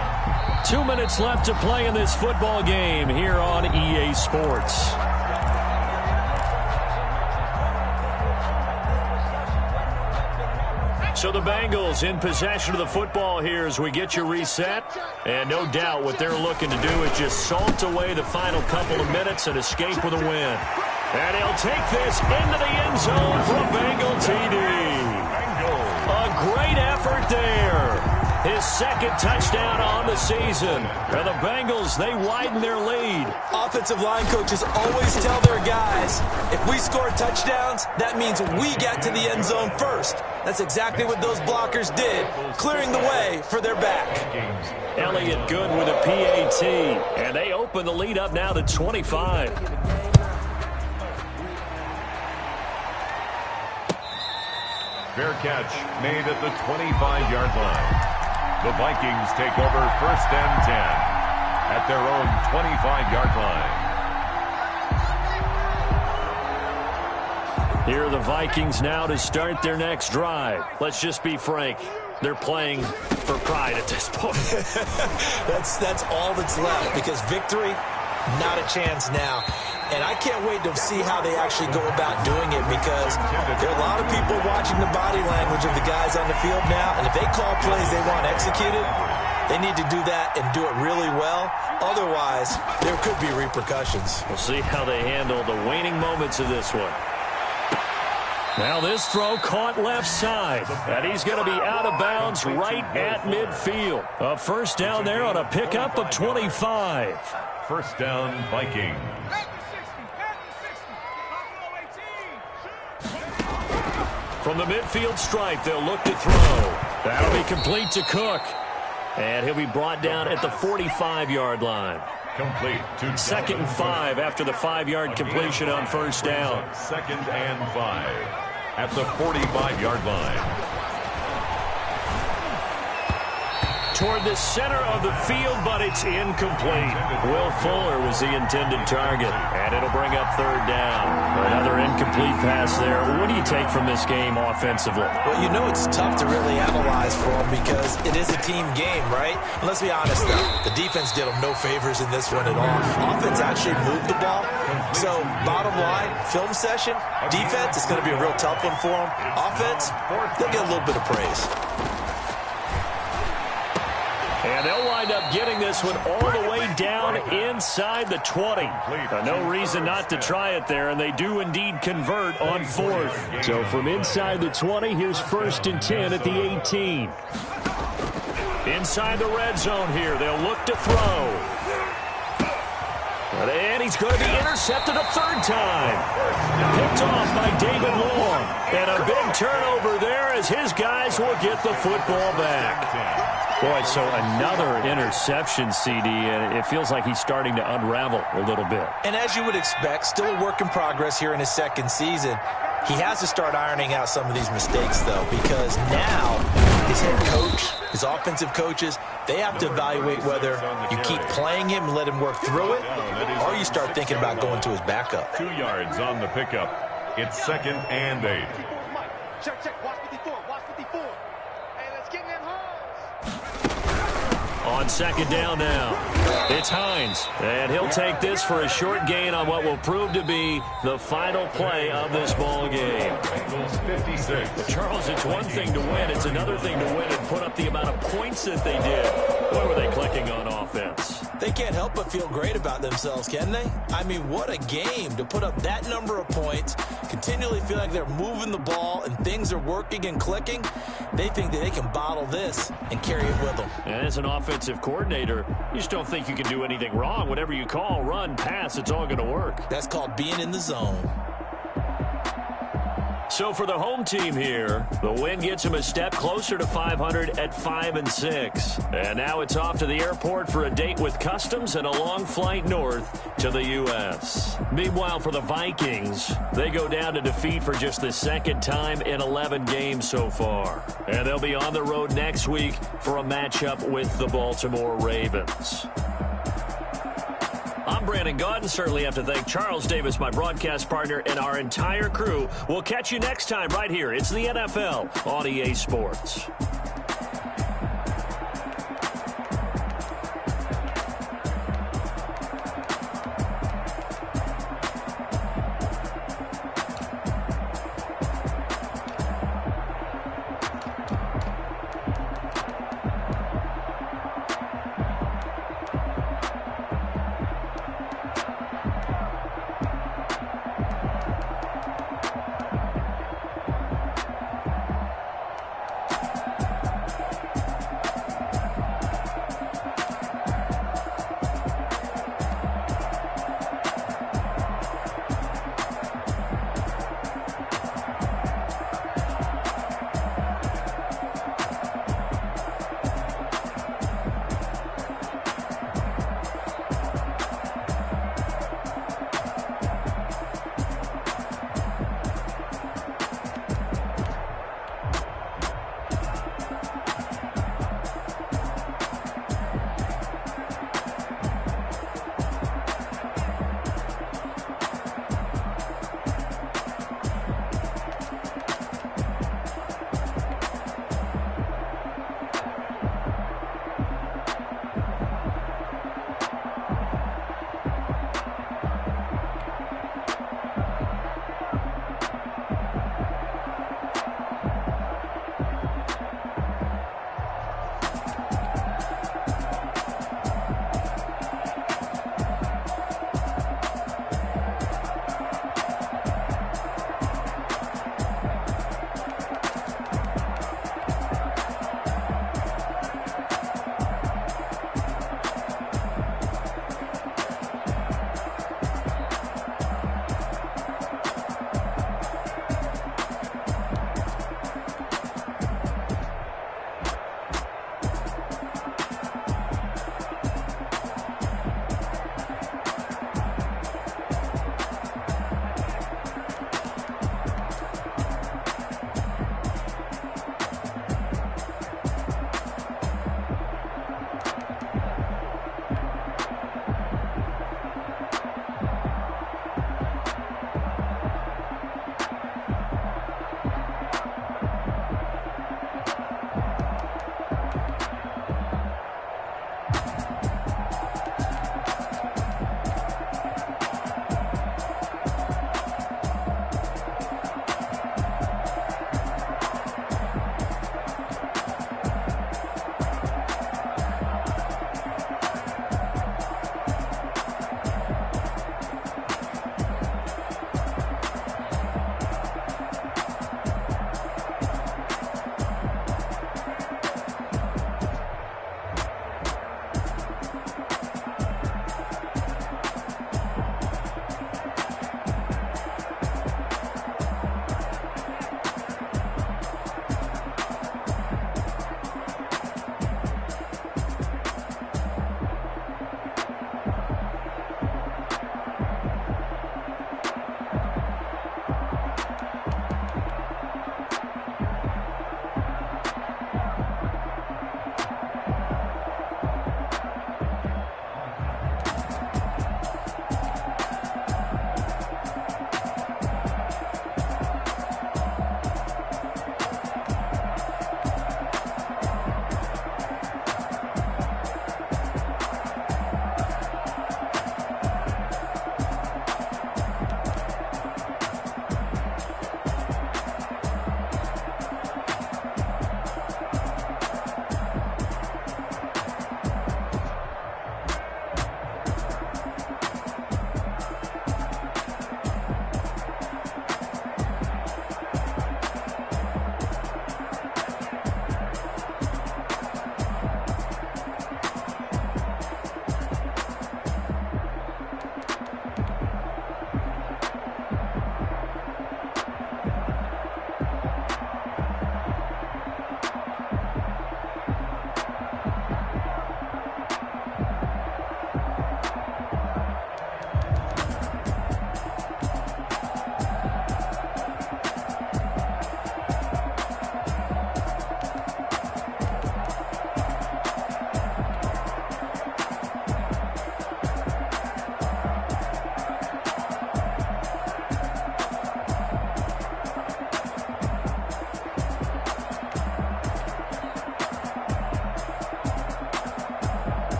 2 minutes left to play in this football game here on EA Sports. So the Bengals in possession of the football here as we get you reset. And no doubt what they're looking to do is just salt away the final couple of minutes and escape with a win. And he'll take this into the end zone for a Bengal TD. A great effort there. His 2nd touchdown on the season. And the Bengals, they widen their lead. Offensive line coaches always tell their guys, if we score touchdowns, that means we get to the end zone first. That's exactly what those blockers did, clearing the way for their back. Elliott Good with a PAT. And they open the lead up now to 25. Fair catch made at the 25-yard line. The Vikings take over 1st and 10 at their own 25-yard line. Here are the Vikings now to start their next drive. Let's just be frank. They're playing for pride at this point. That's all that's left, because victory, not a chance now. And I can't wait to see how they actually go about doing it, because there are a lot of people watching the body language of the guys on the field now, and if they call plays they want executed, they need to do that and do it really well. Otherwise, there could be repercussions. We'll see how they handle the waning moments of this one. Now this throw caught left side, and he's going to be out of bounds right at midfield. A first down there on a pickup of 25. First down, Vikings. From the midfield stripe, they'll look to throw. That'll be complete to Cook. And he'll be brought down at the 45-yard line. Complete to Second and 5 after the 5-yard completion on first down. Second and 5 at the 45-yard line. Toward the center of the field, but it's incomplete. Will Fuller was the intended target, and it'll bring up third down. Another incomplete pass there. What do you take from this game offensively? Well, you know it's tough to really analyze for them because it is a team game, right? And let's be honest, though. The defense did them no favors in this one at all. Offense actually moved the ball. So, bottom line, film session, defense is going to be a real tough one for them. Offense, they'll get a little bit of praise. And they'll wind up getting this one all the way down inside the 20. No reason not to try it there, and they do indeed convert on fourth. So from inside the 20, here's first and 10 at the 18. Inside the red zone here, they'll look to throw. And he's going to be intercepted a third time. Picked off by David Long. And a big turnover there as his guys will get the football back. Boy, so another interception, CD, and it feels like he's starting to unravel a little bit. And as you would expect, still a work in progress here in his second season. He has to start ironing out some of these mistakes, though, because now his head coach, his offensive coaches, they have to evaluate whether you keep playing him and let him work through it, or you start thinking about going to his backup. 2 yards on the pickup. It's second and 8. Check, check. Watch 54. Watch 54. Hey, let's get in them holes. On second down now, it's Hines, and he'll take this for a short gain on what will prove to be the final play of this ball game. 56. But Charles, it's one thing to win, it's another thing to win and put up the amount of points that they did. Boy, were they clicking on offense. They can't help but feel great about themselves, can they? I mean, what a game to put up that number of points, continually feel like they're moving the ball and things are working and clicking. They think that they can bottle this and carry it with them. And as an offensive coordinator, you just don't think you can do anything wrong. Whatever you call, run, pass, it's all going to work. That's called being in the zone. So for the home team here, the win gets them a step closer to 500 at 5-6. And now it's off to the airport for a date with customs and a long flight north to the U.S. Meanwhile, for the Vikings, they go down to defeat for just the second time in 11 games so far. And they'll be on the road next week for a matchup with the Baltimore Ravens. I'm Brandon Gaudin. Certainly have to thank Charles Davis, my broadcast partner, and our entire crew. We'll catch you next time right here. It's the NFL on EA Sports.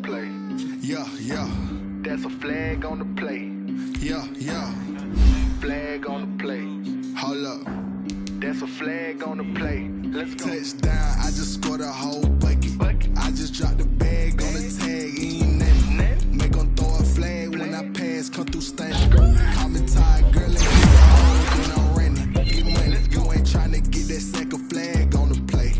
play. Yeah, yeah. That's a flag on the play. Yeah, yeah. Flag on the play. Hold up. That's a flag on the play. Let's go. Touchdown, I just scored a whole bucket. I just dropped the bag on the tag, ain't nothing. Make them throw a flag when I pass, come through stank. Call me tired, girl, and get the hole, then I'm running. Get money, you ain't tryna get that second flag on the play.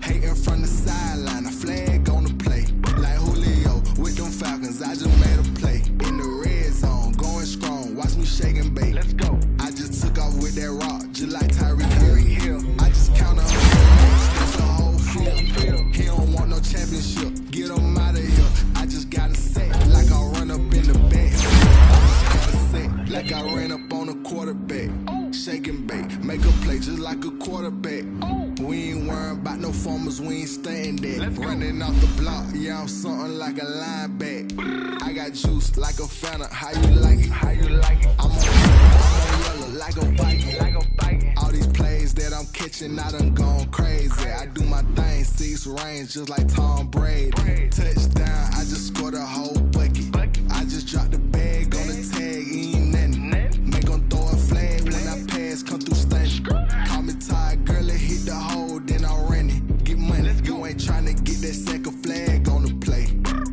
Hating from the sideline, a flag on the play. Like Julio with them Falcons, I just made a play. In the red zone, going strong, watch me shake and bake. Let's go. I just took off with that rock, just like Tyreek Hill. I just count on that's the whole field. He don't want no championship, get him out of here. I just gotta say, like I run up in the back. I just gotta say, like I ran up on a quarterback. Shake and bake, make a play just like a quarterback. We ain't worrying about no formers, we ain't staying there. Running off the block, yeah, I'm something like a lineback. I got juice like a Fanta, how you like it? How you like it? I'm on yellow like a Viking. All these plays that I'm catching, I done gone crazy. I do my thing, 6 range just like Tom Brady. Touchdown, I just scored a whole bucket. I just dropped the bag on the tag, ain't nothing. Make them throw a flag when I pass, come through stank. Call me tired, girl, and hit the hole, then I'm running. Get money, you ain't tryna get that second flag on the play.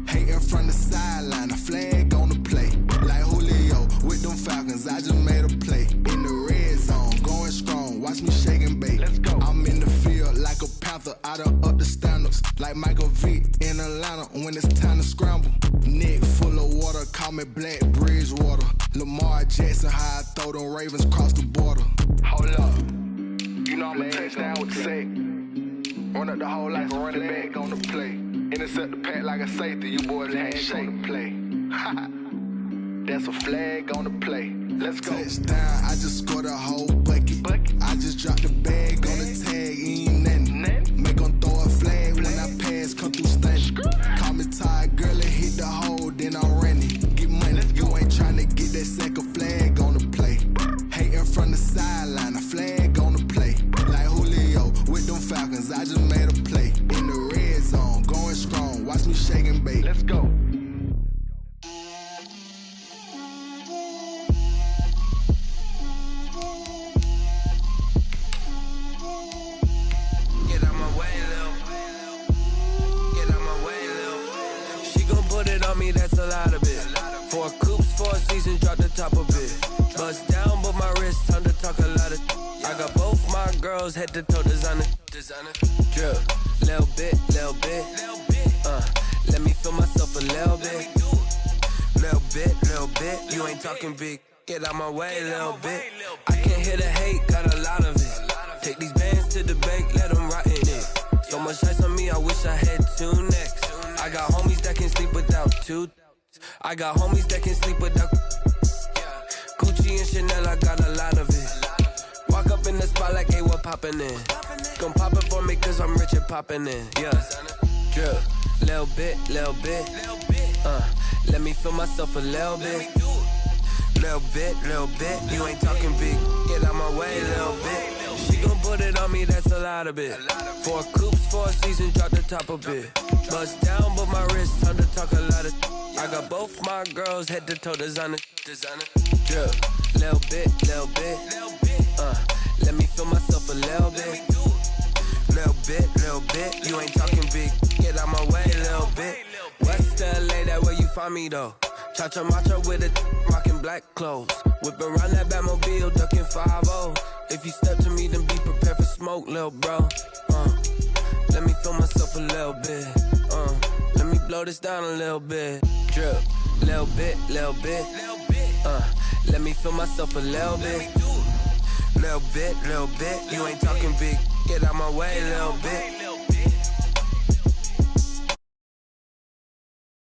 Hating from the sideline, a flag on the play. Like Julio with them Falcons, I just made a play. In the red zone, going strong, watch me shake and bake. Let's go. I'm in the field like a Panther, I done up the standards. Like Michael Vick in Atlanta when it's time to scramble. Neck full of water, call me Black Bridgewater. Lamar Jackson, how I throw them Ravens across the border. Hold up, you know I'm a touchdown with the sack. Run up the whole like a running back on the play. Intercept the pack like a safety, you boys ain't on the play. That's a flag on the play. Let's go. Touchdown, I just scored a whole bucket. I just dropped the bag on the tag, ain't nothing. Make them throw a flag when I pass, come through stank. Call me tired, girl, and hit the hole, then I'm running. Get money, you ain't tryna get that second flag on the play. Hating from the sideline, a flag on the play. Like Julio with them Falcons, I just made a play. In the red zone, going strong, watch me shake and bake. Let's go. That's a lot of it. 4 coops, 4 seasons, drop the top of it. Bust down, but my wrist, time to talk a lot of. I got both my girls head to toe designer. Drip, little bit. Let me feel myself a little bit. Little bit. You ain't talking big. Get out my way, little bit. I can't hear the hate, got a lot of it. Take these bands to the bank, let them rot in it. So much ice on me, I wish I had 2 necks. I got homies that can sleep without 2. I got homies that can sleep without Gucci and Chanel, I got a lot of it. Walk up in the spot like, hey, what poppin' in? Gon' pop it for me cause I'm rich and poppin' in. Yeah, drip, little bit. Let me feel myself a little bit. Little bit. You ain't talking big. Get out my way, little bit. She gon' put it on me, that's a lot of it. 4 coops, 4 seasons, drop the top of it. Bust down, but my wrist, time to talk a lot of. I got both my girls head to toe designer. Drip, little bit. Let me feel myself a little bit. Little bit. You ain't talking big. Get out my way, little bit. West LA, that where you find me though. Cha-cha matcha with it, rockin' black clothes. Whip around that Batmobile, ducking 5-0. If you step to me, then be prepared for smoke, lil' bro. Let me feel myself a little bit. Let me blow this down a little bit. Drip, little bit. Let me feel myself a little bit. Little bit. You ain't talking big. Get out my way, little bit.